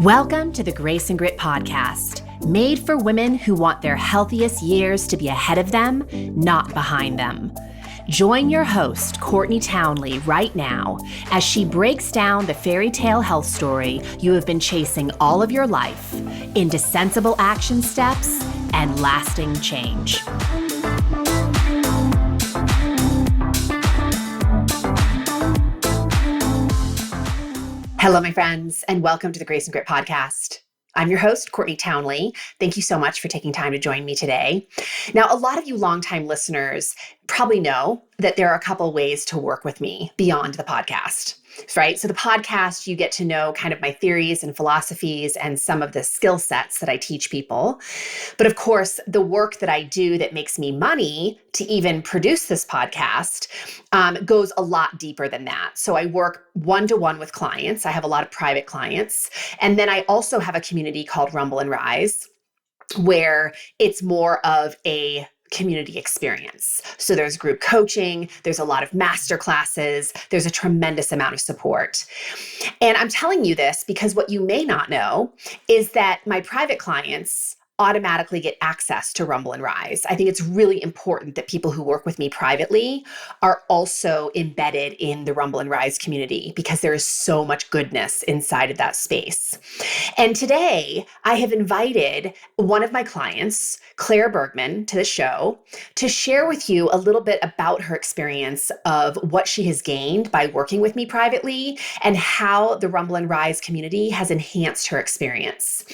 Welcome to the Grace and Grit podcast, made for women who want their healthiest years to be ahead of them, not behind them. Join your host, Courtney Townley, right now as she breaks down the fairy tale health story you have been chasing all of your life into sensible action steps and lasting change. Hello, my friends, and welcome to the Grace and Grit podcast. I'm your host, Courtney Townley. Thank you so much for taking time to join me today. Now, a lot of you longtime listeners probably know that there are a couple ways to work with me beyond the podcast, right? So the podcast, you get to know kind of my theories and philosophies and some of the skill sets that I teach people. But of course, the work that I do that makes me money to even produce this podcast goes a lot deeper than that. So I work one-to-one with clients. I have a lot of private clients. And then I also have a community called Rumble and Rise, where it's more of a community experience. So there's group coaching, there's a lot of master classes, there's a tremendous amount of support. And I'm telling you this because what you may not know is that my private clients automatically get access to Rumble and Rise. I think it's really important that people who work with me privately are also embedded in the Rumble and Rise community because there is so much goodness inside of that space. And today I have invited one of my clients, Claire Bergman, to the show to share with you a little bit about her experience of what she has gained by working with me privately and how the Rumble and Rise community has enhanced her experience.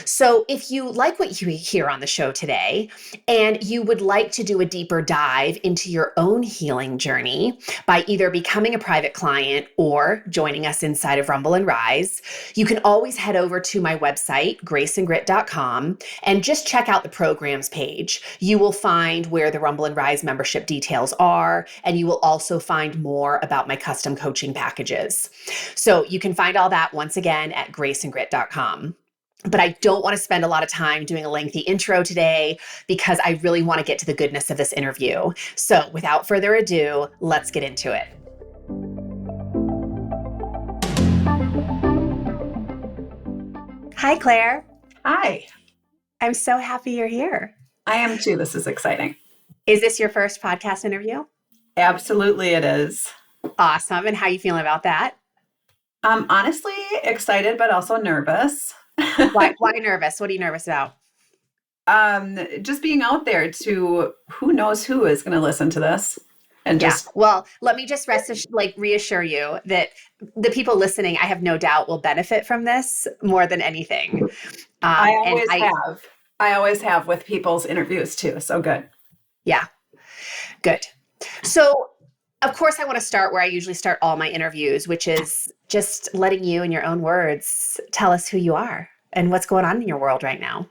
So if you like what you hear on the show today, and you would like to do a deeper dive into your own healing journey by either becoming a private client or joining us inside of Rumble and Rise, you can always head over to my website, graceandgrit.com, and just check out the programs page. You will find where the Rumble and Rise membership details are, and you will also find more about my custom coaching packages. So you can find all that once again at graceandgrit.com. But I don't want to spend a lot of time doing a lengthy intro today because I really want to get to the goodness of this interview. So without further ado, let's get into it. Hi, Claire. Hi. I'm so happy you're here. I am too. This is exciting. Is this your first podcast interview? Absolutely it is. Awesome. And how are you feeling about that? I'm honestly excited, but also nervous. Why nervous? What are you nervous about? Just being out there to who knows who is going to listen to this. And just Well, let me just reassure you that the people listening, I have no doubt, will benefit from this more than anything. I always have with people's interviews too. So good. Yeah, good. So, of course, I want to start where I usually start all my interviews, which is just letting you, in your own words, tell us who you are and what's going on in your world right now.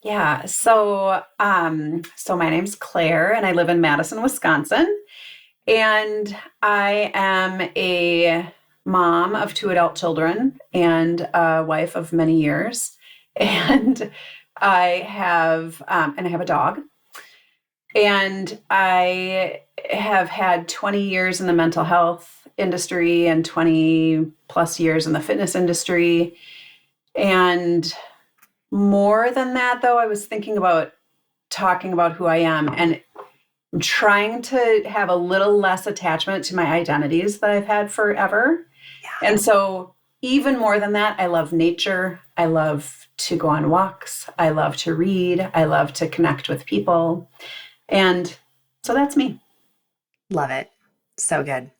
Yeah. So my name's Claire and I live in Madison, Wisconsin. And I am a mom of 2 adult children and a wife of many years. And I have a dog. And I have had 20 years in the mental health industry and 20 plus years in the fitness industry. And more than that, though, I was thinking about talking about who I am and I'm trying to have a little less attachment to my identities that I've had forever. Yeah. And so even more than that, I love nature. I love to go on walks. I love to read. I love to connect with people. And so that's me. Love it. So good.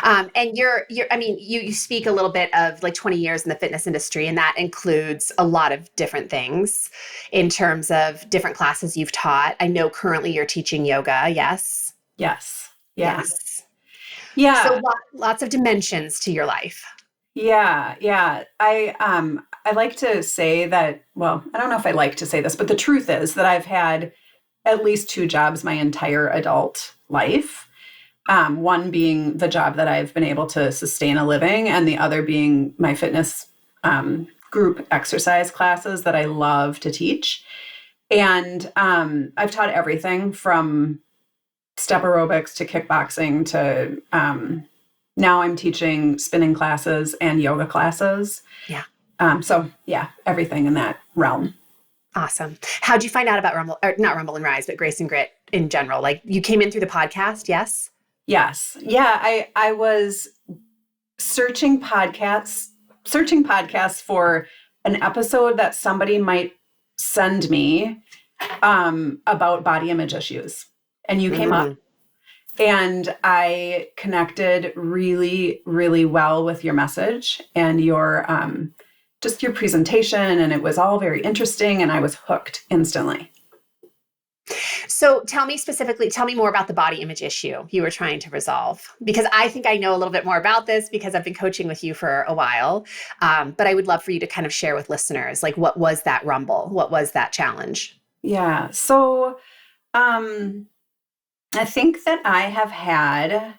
And you speak a little bit of like 20 years in the fitness industry, and that includes a lot of different things in terms of different classes you've taught. I know currently you're teaching yoga. Yes. Yes. So lots of dimensions to your life. Yeah. I like to say that, well, I don't know if I like to say this, but the truth is that I've had at least 2 jobs my entire adult life. One being the job that I've been able to sustain a living, and the other being my fitness group exercise classes that I love to teach. And I've taught everything from step aerobics to kickboxing to now I'm teaching spinning classes and yoga classes. Yeah. So yeah, everything in that realm. Awesome. How'd you find out about Rumble, or not Rumble and Rise, but Grace and Grit in general? Like you came in through the podcast, yes? Yes. Yeah. I was searching podcasts for an episode that somebody might send me about body image issues. And you came up, and I connected really, really well with your message and your just your presentation, and it was all very interesting, and I was hooked instantly. So tell me more about the body image issue you were trying to resolve, because I think I know a little bit more about this because I've been coaching with you for a while. But I would love for you to kind of share with listeners, like, what was that rumble? What was that challenge? Yeah. So I think that I have had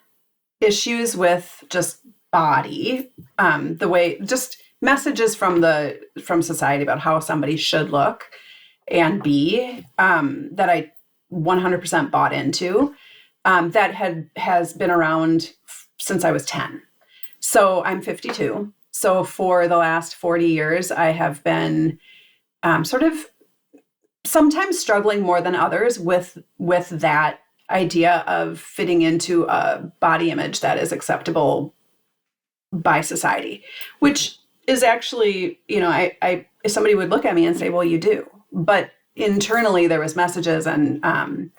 issues with just body, the way, just messages from society about how somebody should look and be, that I 100% bought into, that has been around since I was 10. So I'm 52. So for the last 40 years, I have been sort of sometimes struggling more than others with that idea of fitting into a body image that is acceptable by society, which is actually, I if somebody would look at me and say, well, you do. But internally there was messages and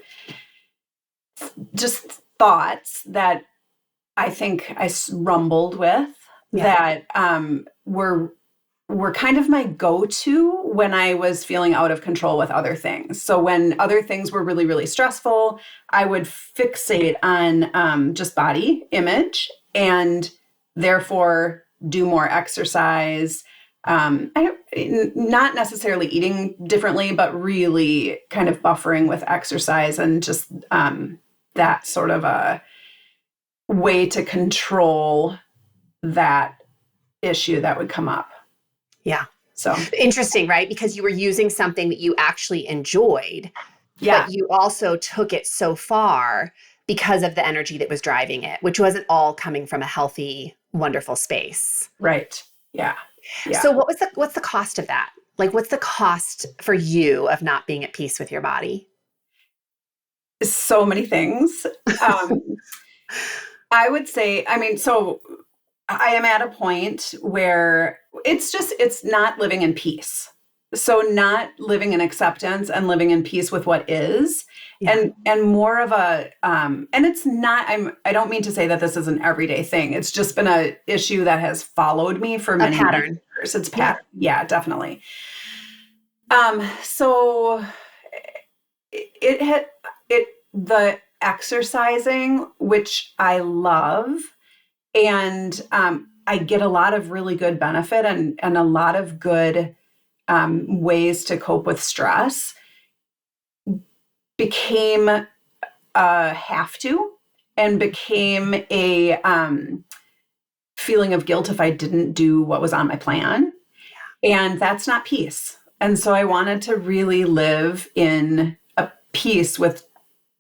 just thoughts that I think I rumbled with, that were kind of my go-to when I was feeling out of control with other things. So when other things were really, really stressful, I would fixate on just body image and therefore do more exercise. Not necessarily eating differently, but really kind of buffering with exercise and just that sort of a way to control that issue that would come up. Yeah. So interesting, right? Because you were using something that you actually enjoyed, but you also took it so far because of the energy that was driving it, which wasn't all coming from a healthy, wonderful space. Right. Yeah. Yeah. So what's the cost of that? Like, what's the cost for you of not being at peace with your body? So many things. I would say, so I am at a point where it's not living in peace. So not living in acceptance and living in peace with what is, and more of a, and it's not, I don't mean to say that this is an everyday thing. It's just been a issue that has followed me for many years. It's pattern. Yeah, definitely. So the exercising, which I love, and I get a lot of really good benefit and a lot of good ways to cope with stress, became a have to, and became a feeling of guilt if I didn't do what was on my plan. And that's not peace. And so I wanted to really live in a peace with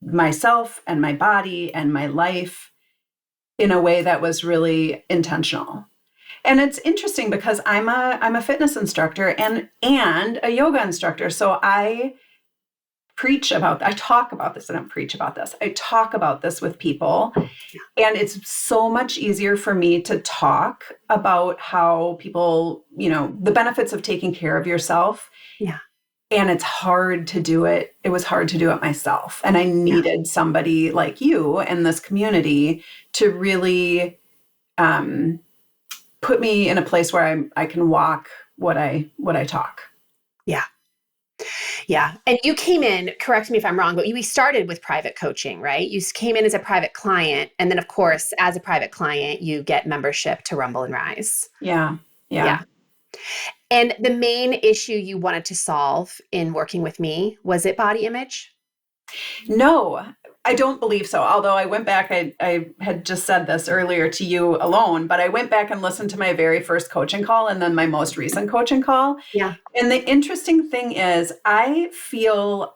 myself and my body and my life in a way that was really intentional. And it's interesting because I'm a fitness instructor and a yoga instructor. So I talk about this. I don't preach about this. I talk about this with people. And it's so much easier for me to talk about how people, the benefits of taking care of yourself. Yeah. And it's hard to do it. It was hard to do it myself. And I needed somebody like you in this community to really put me in a place where I can walk what I talk. Yeah. Yeah. And you came in, correct me if I'm wrong, but we started with private coaching, right? You came in as a private client. And then, of course, as a private client, you get membership to Rumble and Rise. Yeah. And the main issue you wanted to solve in working with me, was it body image? No, I don't believe so. Although I went back, I had just said this earlier to you alone, but I went back and listened to my very first coaching call and then my most recent coaching call. Yeah. And the interesting thing is I feel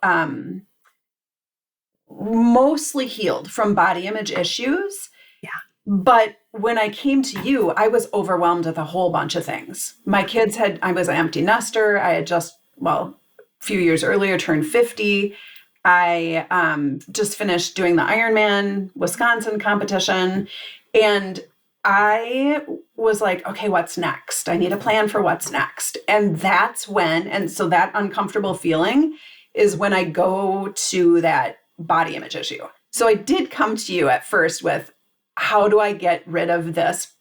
mostly healed from body image issues. Yeah. But when I came to you, I was overwhelmed with a whole bunch of things. I was an empty nester. I had a few years earlier turned 50. I just finished doing the Ironman Wisconsin competition. And I was like, okay, what's next? I need a plan for what's next. And so that uncomfortable feeling is when I go to that body image issue. So I did come to you at first with, how do I get rid of this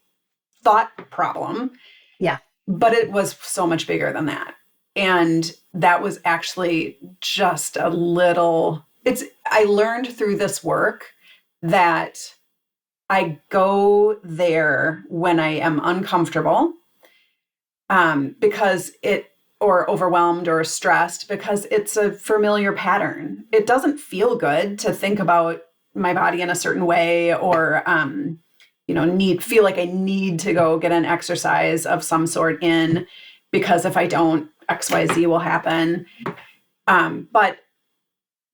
thought problem? Yeah. But it was so much bigger than that. And that was actually just I learned through this work that I go there when I am uncomfortable, or overwhelmed or stressed, because it's a familiar pattern. It doesn't feel good to think about my body in a certain way, or, feel like I need to go get an exercise of some sort in, because if I don't, XYZ will happen. But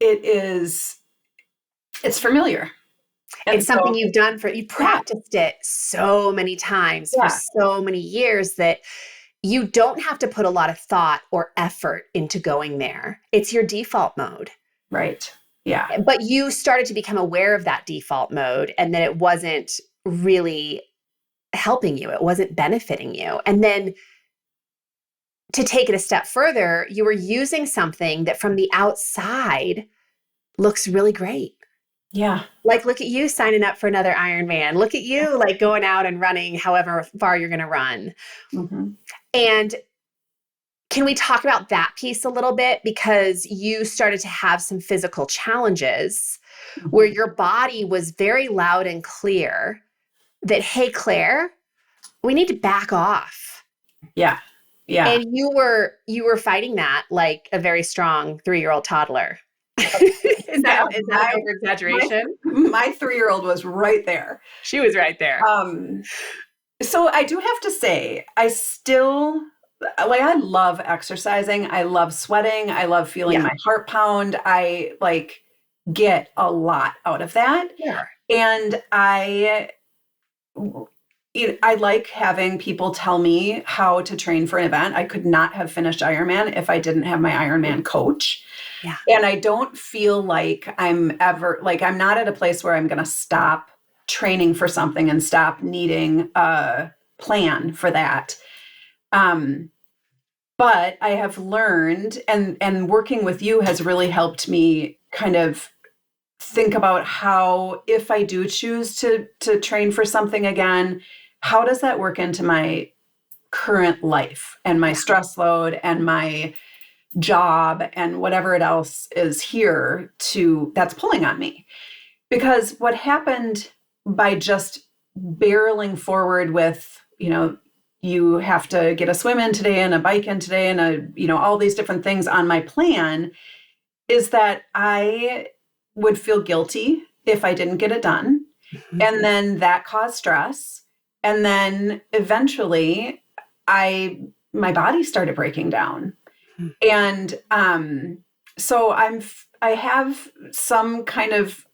it's familiar. And it's something you've done you practiced it so many times for so many years that you don't have to put a lot of thought or effort into going there. It's your default mode. Right. Yeah. But you started to become aware of that default mode, and that it wasn't really helping you. It wasn't benefiting you. And then to take it a step further, you were using something that from the outside looks really great. Yeah. Like, look at you signing up for another Ironman. Look at you like going out and running however far you're going to run. Mm-hmm. And can we talk about that piece a little bit? Because you started to have some physical challenges where your body was very loud and clear that, hey, Claire, we need to back off. Yeah. Yeah. And you were fighting that like a very strong 3-year-old toddler. Is that an over-exaggeration? My 3-year-old was right there. She was right there. So I do have to say, I love exercising. I love sweating. I love feeling my heart pound. I get a lot out of that. Yeah. And I like having people tell me how to train for an event. I could not have finished Ironman if I didn't have my Ironman coach. Yeah. And I don't feel like I'm not at a place where I'm going to stop training for something and stop needing a plan for that. But I have learned, and working with you has really helped me kind of think about how, if I do choose to train for something again, how does that work into my current life and my stress load and my job and whatever else is here that's pulling on me. Because what happened by just barreling forward with, you have to get a swim in today and a bike in today and all these different things on my plan, is that I would feel guilty if I didn't get it done. Mm-hmm. And then that caused stress. And then eventually my body started breaking down. And so I have some kind of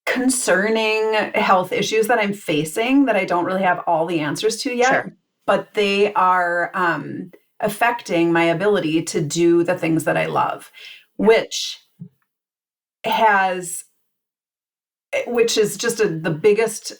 concerning health issues that I'm facing that I don't really have all the answers to yet, sure. But they are affecting my ability to do the things that I love, which is just the biggest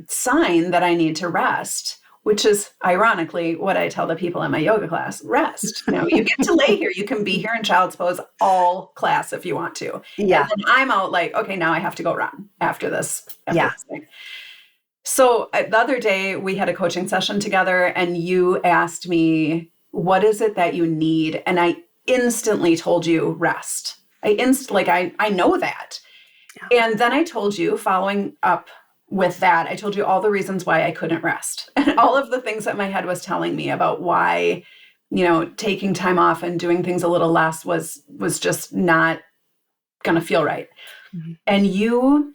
sign that I need to rest. Which is ironically what I tell the people in my yoga class: rest. You get to lay here. You can be here in child's pose all class if you want to. Yeah. And then I'm out like, okay, now I have to go run after this. This thing. So the other day we had a coaching session together, and you asked me, what is it that you need? And I instantly told you rest. I know that. Yeah. And then I told you, following up with that, I told you all the reasons why I couldn't rest, and all of the things that my head was telling me about why, taking time off and doing things a little less was just not going to feel right. Mm-hmm. And you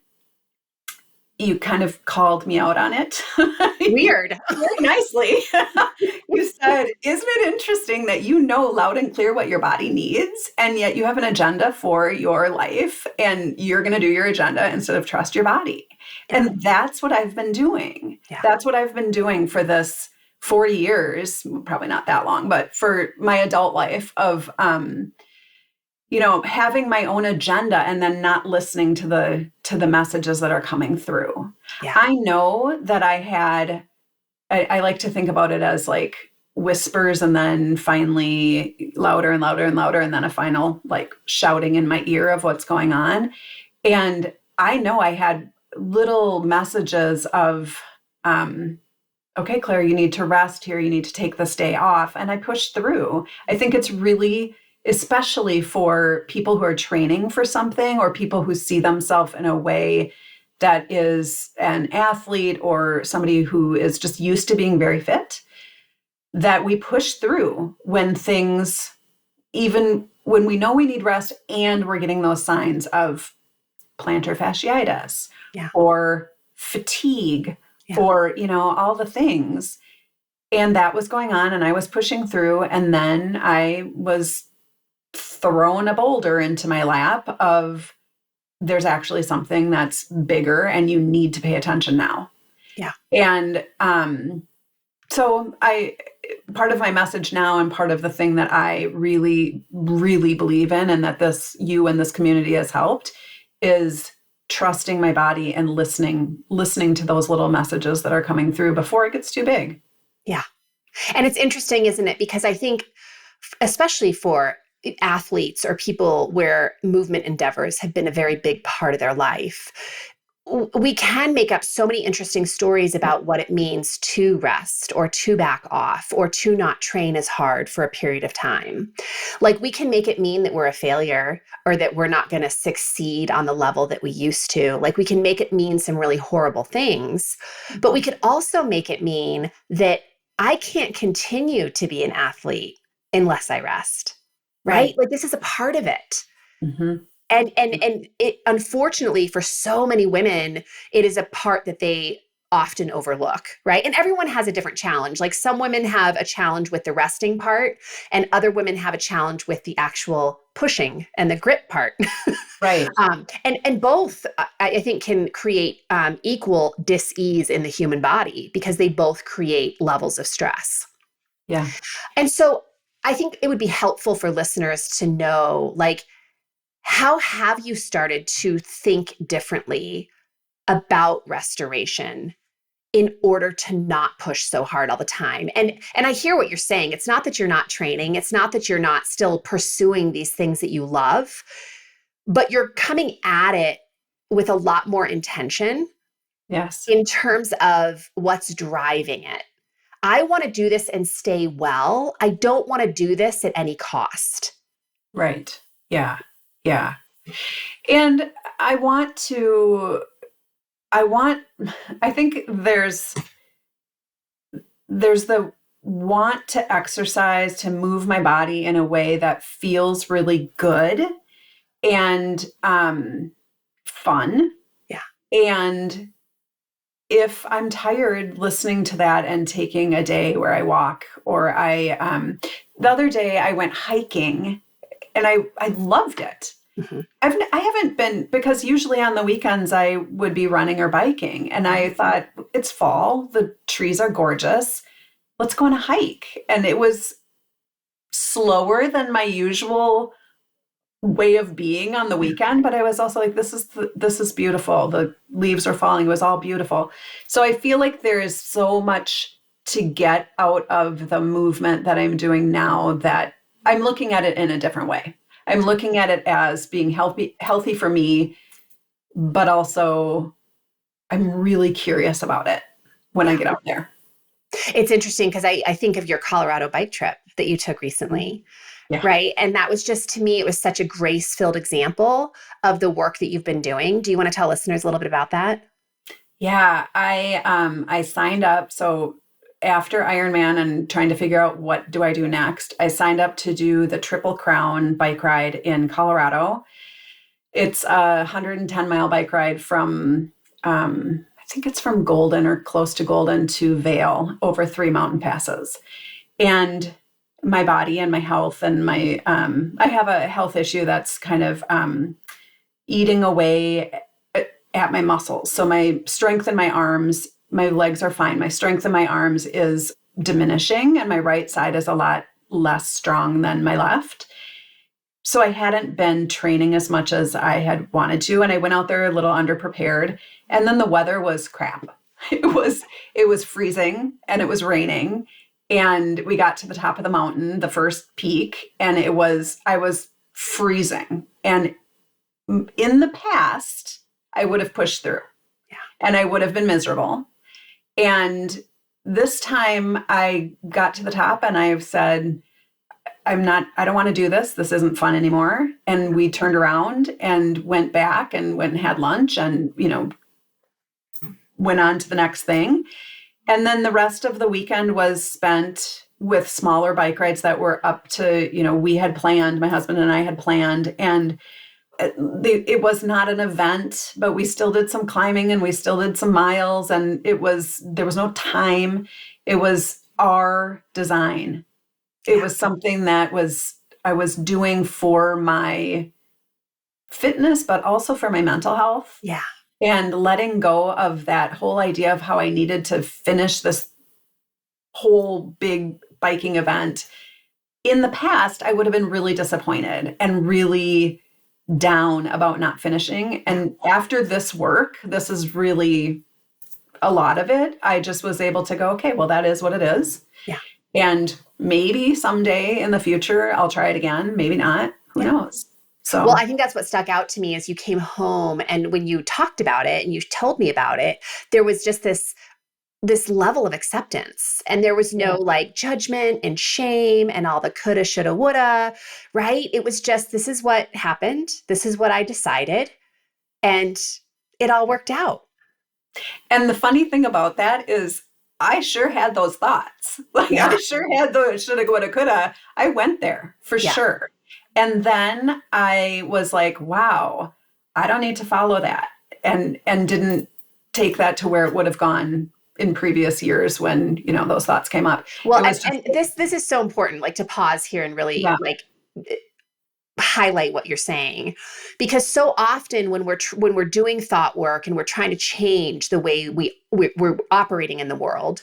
kind of called me out on it. Weird. Very nicely. You said, said, isn't it interesting that you know loud and clear what your body needs, and yet you have an agenda for your life, and you're going to do your agenda instead of trust your body. Yeah. And that's what I've been doing. Yeah. That's what I've been doing for this 40 years, probably not that long, but for my adult life of, having my own agenda and then not listening to the messages that are coming through. Yeah. I know that I like to think about it as like whispers and then finally louder and louder and louder, and then a final like shouting in my ear of what's going on. And I know I had little messages of, okay, Claire, you need to rest here. You need to take this day off. And I pushed through. I think it's really, especially for people who are training for something or people who see themselves in a way that is an athlete or somebody who is just used to being very fit, that we push through when things, even when we know we need rest and we're getting those signs of plantar fasciitis or fatigue or, all the things. And that was going on and I was pushing through. And then I was thrown a boulder into my lap of, there's actually something that's bigger and you need to pay attention now. Yeah. And so part of my message now and part of the thing that I really, really believe in and that you and this community has helped is trusting my body and listening to those little messages that are coming through before it gets too big. Yeah. And it's interesting, isn't it? Because I think, especially for athletes or people where movement endeavors have been a very big part of their life, we can make up so many interesting stories about what it means to rest or to back off or to not train as hard for a period of time. Like we can make it mean that we're a failure or that we're not going to succeed on the level that we used to. Like we can make it mean some really horrible things, but we could also make it mean that I can't continue to be an athlete unless I rest. Right? Like this is a part of it. Mm-hmm. And it, unfortunately, for so many women, it is a part that they often overlook, right? And everyone has a different challenge. Like some women have a challenge with the resting part, and other women have a challenge with the actual pushing and the grip part. Right. And both, I think, can create equal dis-ease in the human body because they both create levels of stress. Yeah. And so I think it would be helpful for listeners to know, like, how have you started to think differently about restoration in order to not push so hard all the time? And I hear what you're saying. It's not that you're not training. It's not that you're not still pursuing these things that you love, but you're coming at it with a lot more intention. Yes. In terms of what's driving it. I want to do this and stay well. I don't want to do this at any cost. Right. Yeah. Yeah. And I think there's the want to exercise, to move my body in a way that feels really good and fun. Yeah. And if I'm tired listening to that and taking a day where I walk, or the other day I went hiking and I loved it. Mm-hmm. I haven't been, because usually on the weekends I would be running or biking, and I thought, it's fall, the trees are gorgeous, let's go on a hike. And it was slower than my usual way of being on the weekend, but I was also like, this is beautiful. The leaves are falling. It was all beautiful. So I feel like there is so much to get out of the movement that I'm doing now that I'm looking at it in a different way. I'm looking at it as being healthy for me, but also I'm really curious about it when I get out there. It's interesting because I think of your Colorado bike trip that you took recently. Yeah. Right. And that was just, to me, it was such a grace-filled example of the work that you've been doing. Do you want to tell listeners a little bit about that? Yeah, I signed up. So after Ironman and trying to figure out what do I do next, I signed up to do the Triple Crown bike ride in Colorado. It's a 110-mile bike ride from, I think it's from Golden or close to Golden to Vail over 3 mountain passes. and my body and my health and I have a health issue that's kind of eating away at my muscles. So my strength in my arms, my legs are fine. My strength in my arms is diminishing, and my right side is a lot less strong than my left. So I hadn't been training as much as I had wanted to. And I went out there a little underprepared. And then the weather was crap. It was freezing and it was raining. And we got to the top of the mountain, the first peak, and I was freezing. And in the past, I would have pushed through. Yeah. And I would have been miserable. And this time I got to the top and I've said, I don't want to do this. This isn't fun anymore. And we turned around and went back and went and had lunch and, went on to the next thing. And then the rest of the weekend was spent with smaller bike rides that were up to, we had planned, my husband and I had planned, and it was not an event, but we still did some climbing and we still did some miles, and there was no time. It was our design. It was something that I was doing for my fitness, but also for my mental health. Yeah. And letting go of that whole idea of how I needed to finish this whole big biking event. In the past, I would have been really disappointed and really down about not finishing. And after this work, this is really a lot of it. I just was able to go, okay, well, that is what it is. Yeah. And maybe someday in the future, I'll try it again. Maybe not. Who knows? So, well, I think that's what stuck out to me as you came home, and when you talked about it and you told me about it, there was just this level of acceptance, and there was no like judgment and shame and all the coulda, shoulda, woulda, right? It was just, this is what happened. This is what I decided, and it all worked out. And the funny thing about that is I sure had those thoughts. I sure had the shoulda, woulda, coulda. I went there for sure. And then I was like, wow, I don't need to follow that. And didn't take that to where it would have gone in previous years when, those thoughts came up. Well, and this is so important, like to pause here and really highlight what you're saying, because so often when we're doing thought work and we're trying to change the way we're operating in the world,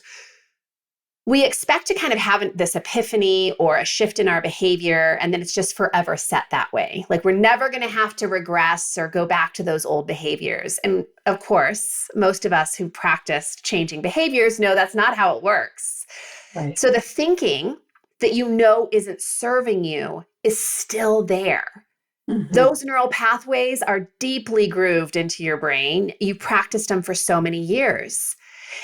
we expect to kind of have this epiphany or a shift in our behavior, and then it's just forever set that way. Like we're never going to have to regress or go back to those old behaviors. And of course, most of us who practiced changing behaviors know that's not how it works. Right. So the thinking that isn't serving you is still there. Mm-hmm. Those neural pathways are deeply grooved into your brain. You practiced them for so many years.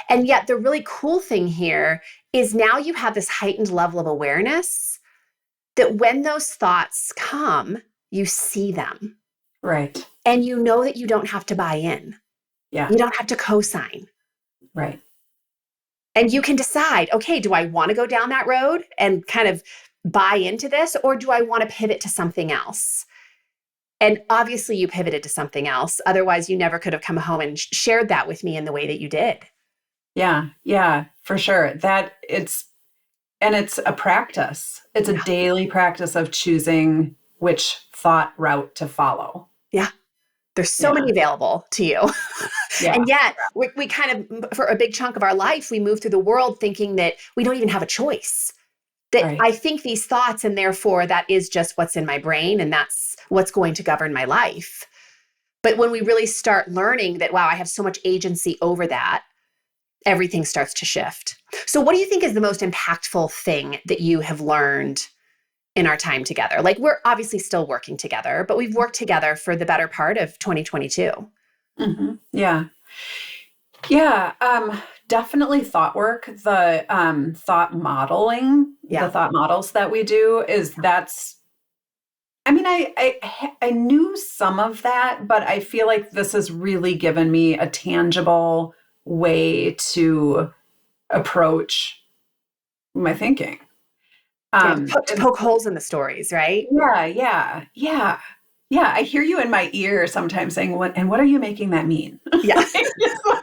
And yet the really cool thing here is now you have this heightened level of awareness that when those thoughts come, you see them. Right. And you know that you don't have to buy in. Yeah. You don't have to co-sign. Right. And you can decide, okay, do I want to go down that road and kind of buy into this, or do I want to pivot to something else? And obviously you pivoted to something else. Otherwise, you never could have come home and shared that with me in the way that you did. Yeah, for sure. It's a practice. It's a daily practice of choosing which thought route to follow. Yeah. There's so many available to you. And yet we kind of, for a big chunk of our life, we move through the world thinking that we don't even have a choice. That I think these thoughts, and therefore that is just what's in my brain, and that's what's going to govern my life. But when we really start learning that, wow, I have so much agency over that, everything starts to shift. So what do you think is the most impactful thing that you have learned in our time together? Like, we're obviously still working together, but we've worked together for the better part of 2022. Mm-hmm. Yeah. Definitely thought work. The thought modeling, the thought models that we do I knew some of that, but I feel like this has really given me a tangible way to approach my thinking. To poke holes in the stories, right? Yeah. I hear you in my ear sometimes saying, what are you making that mean? Yeah.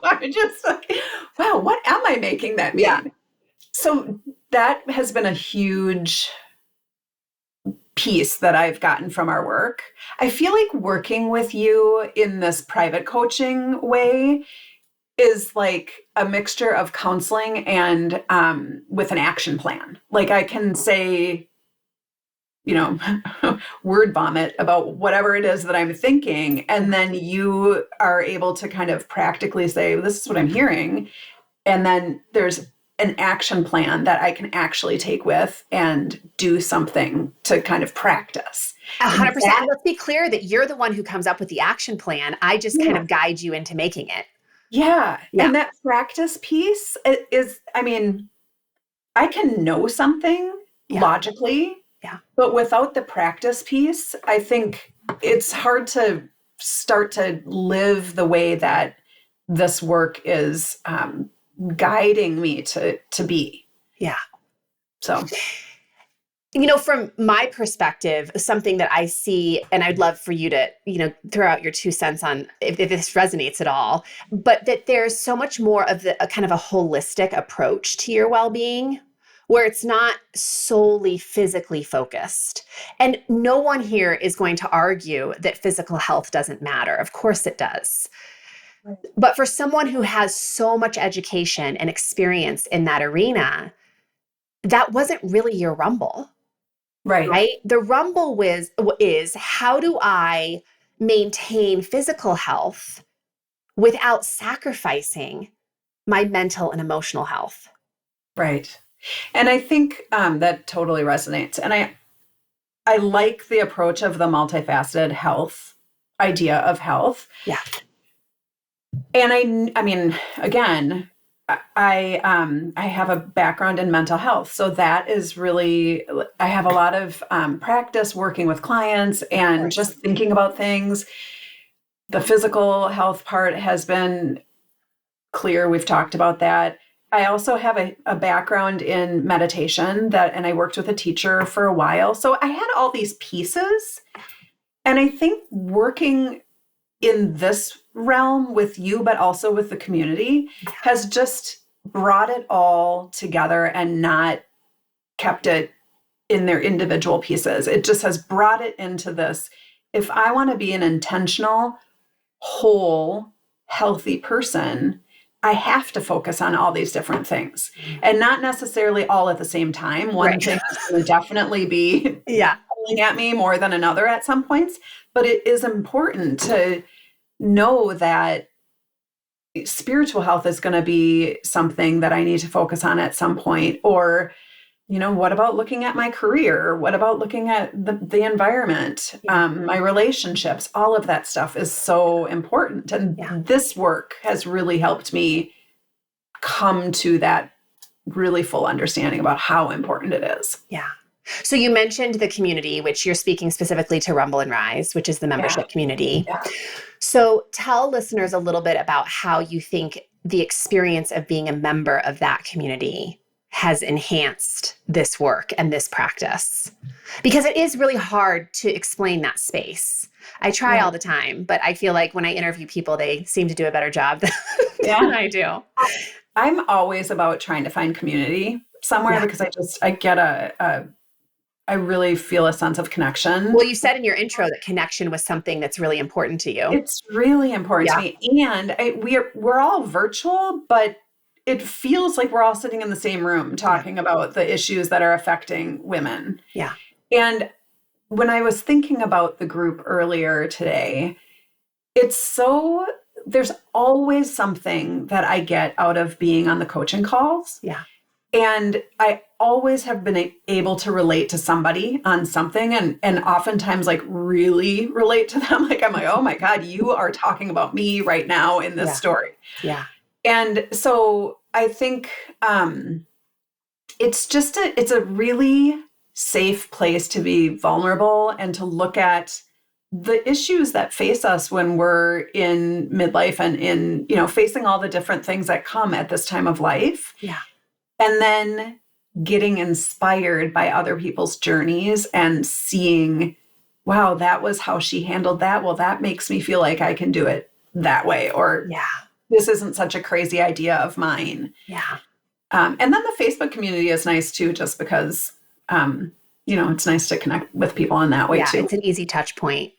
I'm just like, wow, what am I making that mean? Yeah. So that has been a huge piece that I've gotten from our work. I feel like working with you in this private coaching way is like a mixture of counseling and with an action plan. Like I can say, word vomit about whatever it is that I'm thinking. And then you are able to kind of practically say, this is what I'm hearing. And then there's an action plan that I can actually take with and do something to kind of practice. 100%. And let's be clear that you're the one who comes up with the action plan. I just kind of guide you into making it. Yeah. And that practice piece is, I mean, I can know something logically, but without the practice piece, I think it's hard to start to live the way that this work is guiding me to be. Yeah. So, from my perspective, something that I see, and I'd love for you to, throw out your 2 cents on if this resonates at all, but that there's so much more of a kind of a holistic approach to your well-being, where it's not solely physically focused. And no one here is going to argue that physical health doesn't matter. Of course it does. Right. But for someone who has so much education and experience in that arena, that wasn't really your rumble. Right? The rumble is how do I maintain physical health without sacrificing my mental and emotional health? Right. And I think that totally resonates. And I like the approach of the multifaceted health idea of health. Yeah. And I mean, again, I have a background in mental health. So that is really, I have a lot of practice working with clients and just thinking about things. The physical health part has been clear. We've talked about that. I also have a background in meditation and I worked with a teacher for a while. So I had all these pieces. And I think working in this realm with you, but also with the community, has just brought it all together and not kept it in their individual pieces. It just has brought it into this. If I want to be an intentional, whole, healthy person, I have to focus on all these different things and not necessarily all at the same time. One thing will definitely be pulling at me more than another at some points, but it is important to know that spiritual health is going to be something that I need to focus on at some point. Or, what about looking at my career? What about looking at the environment, my relationships? All of that stuff is so important. And this work has really helped me come to that really full understanding about how important it is. Yeah. So you mentioned the community, which you're speaking specifically to Rumble and Rise, which is the membership community. Yeah. So tell listeners a little bit about how you think the experience of being a member of that community has enhanced this work and this practice. Because it is really hard to explain that space. I try all the time, but I feel like when I interview people, they seem to do a better job than I do. I'm always about trying to find community somewhere because I get I really feel a sense of connection. Well, you said in your intro that connection was something that's really important to you. It's really important to me. And we're all virtual, but it feels like we're all sitting in the same room talking about the issues that are affecting women. Yeah. And when I was thinking about the group earlier today, there's always something that I get out of being on the coaching calls. Yeah. And I always have been able to relate to somebody on something and oftentimes like really relate to them. Like I'm like, oh my God, you are talking about me right now in this story. Yeah. And so I think it's a really safe place to be vulnerable and to look at the issues that face us when we're in midlife and in, facing all the different things that come at this time of life. Yeah. And then getting inspired by other people's journeys and seeing, wow, that was how she handled that. Well, that makes me feel like I can do it that way. Or this isn't such a crazy idea of mine. Yeah. and then the Facebook community is nice too, just because, it's nice to connect with people in that way Yeah, too. it's an easy touch point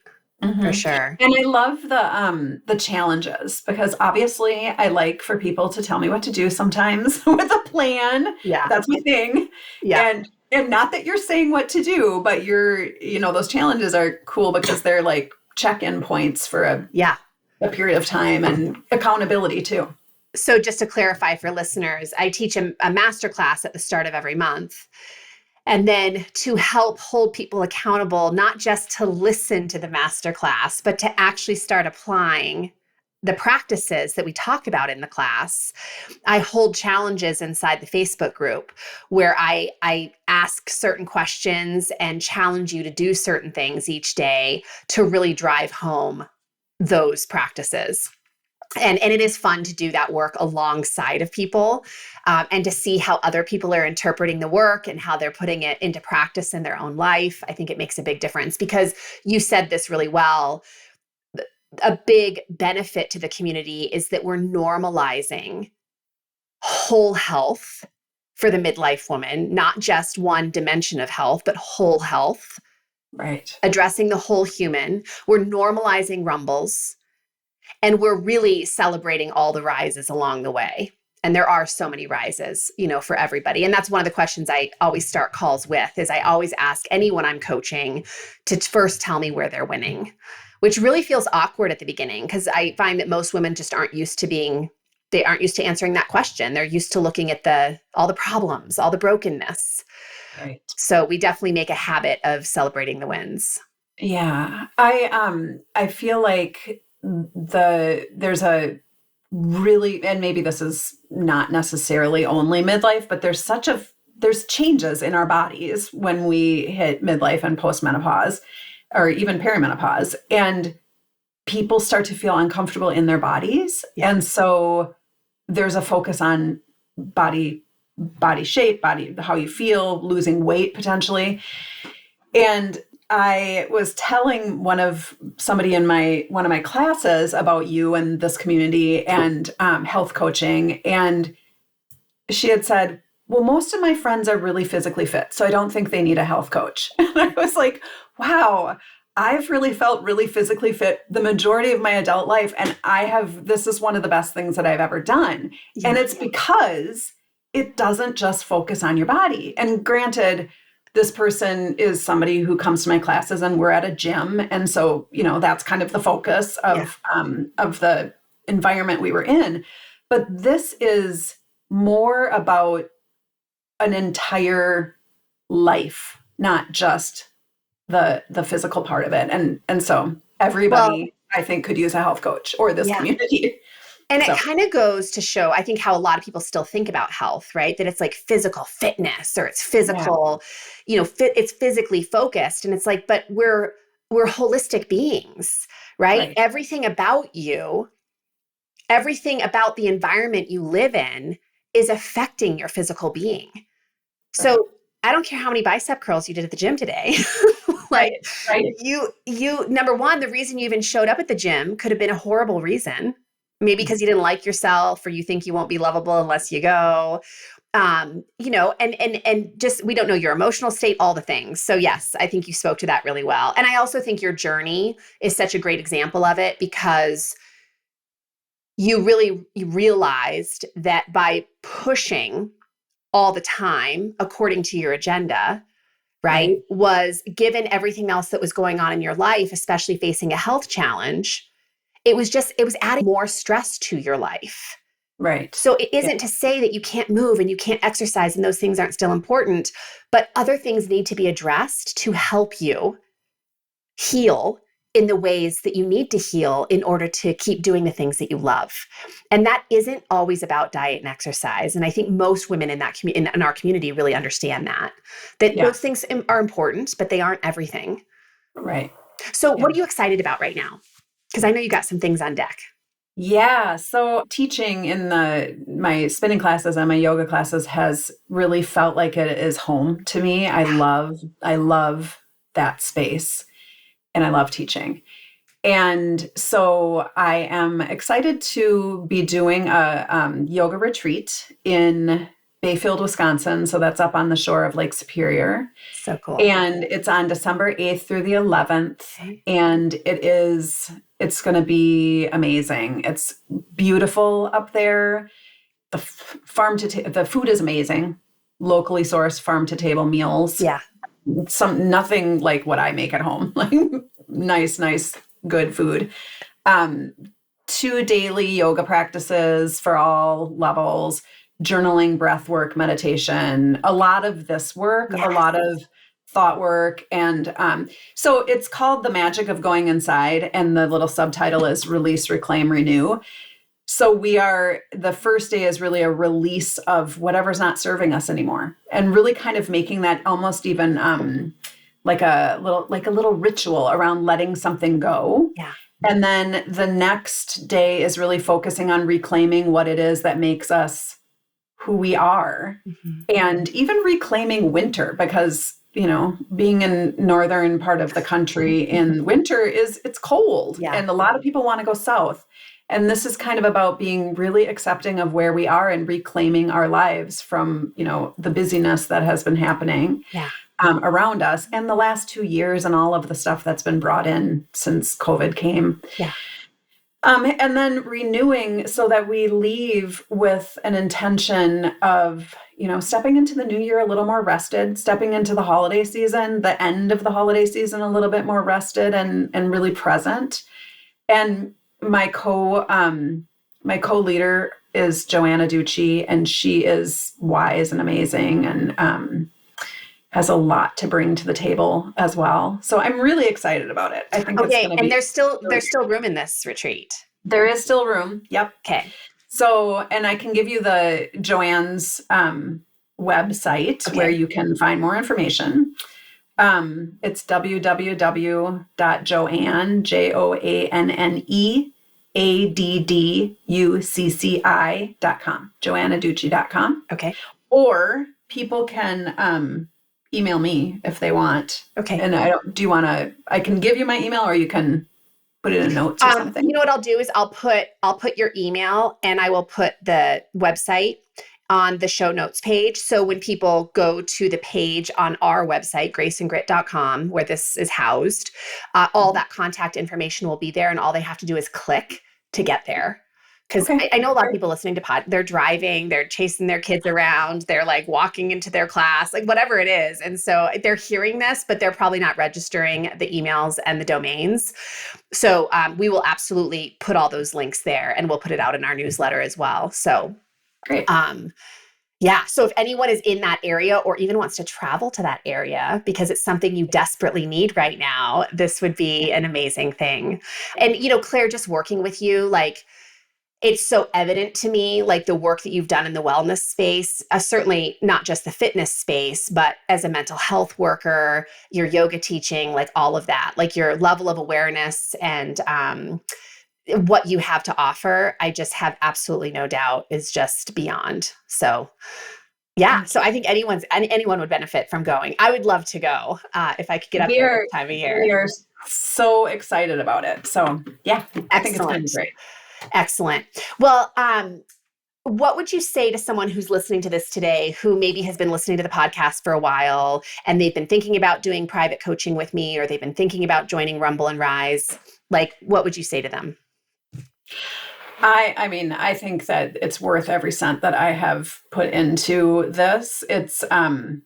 for sure. And I love the challenges, because obviously I like for people to tell me what to do sometimes with a plan. Yeah. That's my thing. Yeah. And not that you're saying what to do, but those challenges are cool because they're like check-in points for a period of time, and accountability too. So just to clarify for listeners, I teach a master class at the start of every month. And then to help hold people accountable, not just to listen to the master class, but to actually start applying the practices that we talk about in the class, I hold challenges inside the Facebook group where I ask certain questions and challenge you to do certain things each day to really drive home those practices. And it is fun to do that work alongside of people, and to see how other people are interpreting the work and how they're putting it into practice in their own life. I think it makes a big difference, because you said this really well. A big benefit to the community is that we're normalizing whole health for the midlife woman, not just one dimension of health, but whole health. Right. Addressing the whole human. We're normalizing rumbles. And we're really celebrating all the rises along the way. And there are so many rises, for everybody. And that's one of the questions I always start calls with, is I always ask anyone I'm coaching to first tell me where they're winning, which really feels awkward at the beginning, because I find that most women just aren't used to answering that question. They're used to looking at all the problems, all the brokenness. Right. So we definitely make a habit of celebrating the wins. Yeah. I feel like there's a really, and maybe this is not necessarily only midlife, but there's changes in our bodies when we hit midlife and postmenopause, or even perimenopause, and people start to feel uncomfortable in their bodies. Yeah. And so there's a focus on body shape, how you feel, losing weight potentially. And I was telling somebody in one of my classes about you and this community and health coaching. And she had said, well, most of my friends are really physically fit, so I don't think they need a health coach. And I was like, wow, I've really felt really physically fit the majority of my adult life. And this is one of the best things that I've ever done. Yeah. And it's because it doesn't just focus on your body. And granted, this person is somebody who comes to my classes, and we're at a gym. And so, that's kind of the focus of the environment we were in. But this is more about an entire life, not just the physical part of it. And so everybody, I think, could use a health coach, or this community. And it kind of goes to show, I think, how a lot of people still think about health, right? That it's like physical fitness, or it's physical, it's physically focused. And it's like, but we're holistic beings, right? Everything about you, everything about the environment you live in is affecting your physical being. So I don't care how many bicep curls you did at the gym today. You, number one, the reason you even showed up at the gym could have been a horrible reason. Maybe because you didn't like yourself, or you think you won't be lovable unless you go, and just, we don't know your emotional state, all the things. So yes, I think you spoke to that really well. And I also think your journey is such a great example of it, because you realized that by pushing all the time according to your agenda, right, was, given everything else that was going on in your life, especially facing a health challenge, it was adding more stress to your life. Right. So it isn't to say that you can't move and you can't exercise and those things aren't still important, but other things need to be addressed to help you heal in the ways that you need to heal in order to keep doing the things that you love. And that isn't always about diet and exercise. And I think most women in our community really understand that those things are important, but they aren't everything. Right. So what are you excited about right now? Because I know you got some things on deck. Yeah. So teaching in my spinning classes and my yoga classes has really felt like it is home to me. I love that space, and I love teaching. And so I am excited to be doing a yoga retreat in Bayfield, Wisconsin. So that's up on the shore of Lake Superior. So cool. And it's on December 8th through the 11th. Okay. And it's going to be amazing. It's beautiful up there. The food is amazing. Locally sourced farm to table meals. Yeah. Nothing like what I make at home. Like nice, good food. 2 daily yoga practices for all levels, journaling, breath work, meditation, a lot of this work, Yes. a lot of thought work. And so it's called The Magic of Going Inside. And the little subtitle is Release, Reclaim, Renew. So the first day is really a release of whatever's not serving us anymore, and really kind of making that almost even like a little ritual around letting something go. Yeah. And then the next day is really focusing on reclaiming what it is that makes us who we are, and even reclaiming winter, because being in northern part of the country in winter it's cold, and a lot of people want to go south. And this is kind of about being really accepting of where we are and reclaiming our lives from, the busyness that has been happening around us, and the last 2 years and all of the stuff that's been brought in since COVID came. Yeah. And then renewing so that we leave with an intention of, stepping into the new year a little more rested, stepping into the holiday season, the end of the holiday season, a little bit more rested and really present. And my co-leader is Joanna Ducci, and she is wise and amazing, and has a lot to bring to the table as well. So I'm really excited about it. I think it's going to be. And there's still room in this retreat. There is still room. Yep. Okay. So, and I can give you the Joanne's website where you can find more information. It's www.joanne, JoanneAdducci.com, JoannaDucci.com. Okay. Or people can email me if they want. Okay. And I can give you my email, or you can put it in notes or something. You know what I'll do is I'll put your email, and I will put the website on the show notes page. So when people go to the page on our website, graceandgrit.com, where this is housed, all that contact information will be there, and all they have to do is click to get there. Because I know a lot of people listening to they're driving, they're chasing their kids around, they're like walking into their class, like whatever it is. And so they're hearing this, but they're probably not registering the emails and the domains. So we will absolutely put all those links there, and we'll put it out in our newsletter as well. So great. Yeah. So if anyone is in that area, or even wants to travel to that area because it's something you desperately need right now, this would be an amazing thing. And, Claire, just working with you, like, it's so evident to me, like the work that you've done in the wellness space, certainly not just the fitness space, but as a mental health worker, your yoga teaching, like all of that, like your level of awareness and what you have to offer, I just have absolutely no doubt is just beyond. So yeah. So I think anyone would benefit from going. I would love to go if I could get up there this time of year. We are so excited about it. So yeah, I think it's going to be great. Excellent. Well, what would you say to someone who's listening to this today, who maybe has been listening to the podcast for a while, and they've been thinking about doing private coaching with me, or they've been thinking about joining Rumble and Rise? Like, what would you say to them? I think that it's worth every cent that I have put into this. It's, and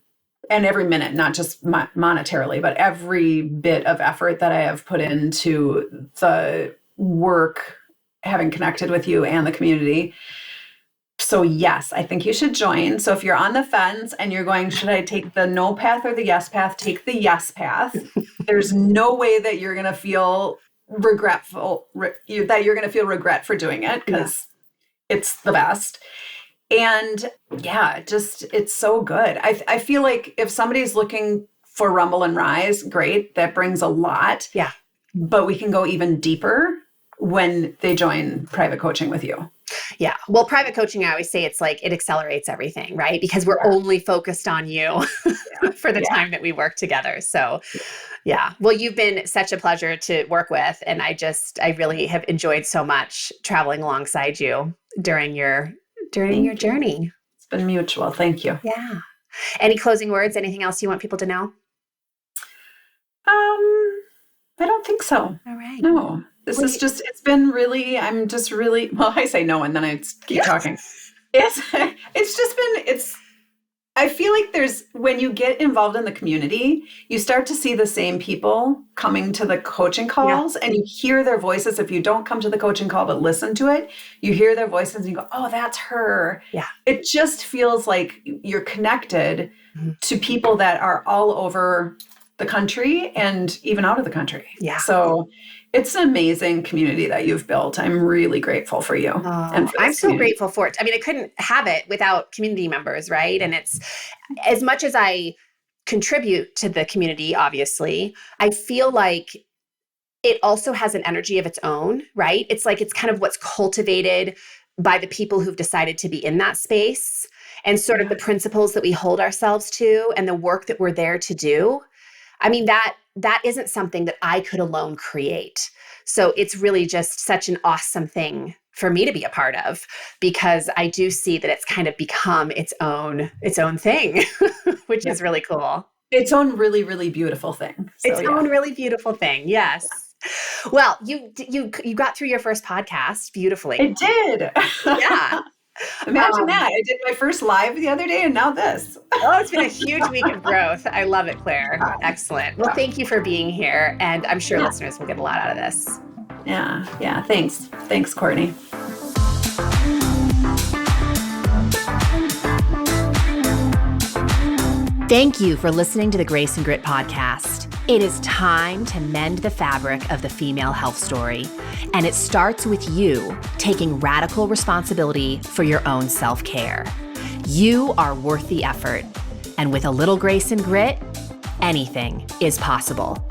every minute, not just monetarily, but every bit of effort that I have put into the work, having connected with you and the community. So yes, I think you should join. So if you're on the fence and you're going, should I take the no path or the yes path? Take the yes path. There's no way that you're going to feel regret for doing it, because it's the best. And yeah, it's so good. I feel like if somebody's looking for Rumble and Rise, great. That brings a lot. Yeah. But we can go even deeper when they join private coaching with you. Yeah. Well, private coaching, I always say it's like it accelerates everything, right? Because we're only focused on you for the time that we work together. So yeah. Well, you've been such a pleasure to work with. And I really have enjoyed so much traveling alongside you during your journey. been mutual. Thank you. Yeah. Any closing words? Anything else you want people to know? I don't think so. All right. No, this is just, it's been really, I'm just really, well, I say no, and then I keep talking. It's just been, I feel like when you get involved in the community, you start to see the same people coming to the coaching calls and you hear their voices. If you don't come to the coaching call, but listen to it, you hear their voices and you go, oh, that's her. Yeah. It just feels like you're connected to people that are all over the country and even out of the country. Yeah. So it's an amazing community that you've built. I'm really grateful for you. And for I'm so community. grateful for it. I mean, I couldn't have it without community members, right? And it's as much as I contribute to the community, obviously, I feel like it also has an energy of its own, right? It's like it's kind of what's cultivated by the people who've decided to be in that space and sort of the principles that we hold ourselves to and the work that we're there to do. I mean, that isn't something that I could alone create. So it's really just such an awesome thing for me to be a part of, because I do see that it's kind of become its own thing, which is really cool. Its own really, really beautiful thing. So, its own really beautiful thing. Yes. Well, you got through your first podcast beautifully. It did. Yeah. Imagine that. I did my first live the other day and now this. Oh, it's been a huge week of growth. I love it, Claire. Excellent. Well, thank you for being here. And I'm sure listeners will get a lot out of this. Yeah. Thanks. Thanks, Courtney. Thank you for listening to the Grace and Grit podcast. It is time to mend the fabric of the female health story. And it starts with you taking radical responsibility for your own self-care. You are worth the effort. And with a little grace and grit, anything is possible.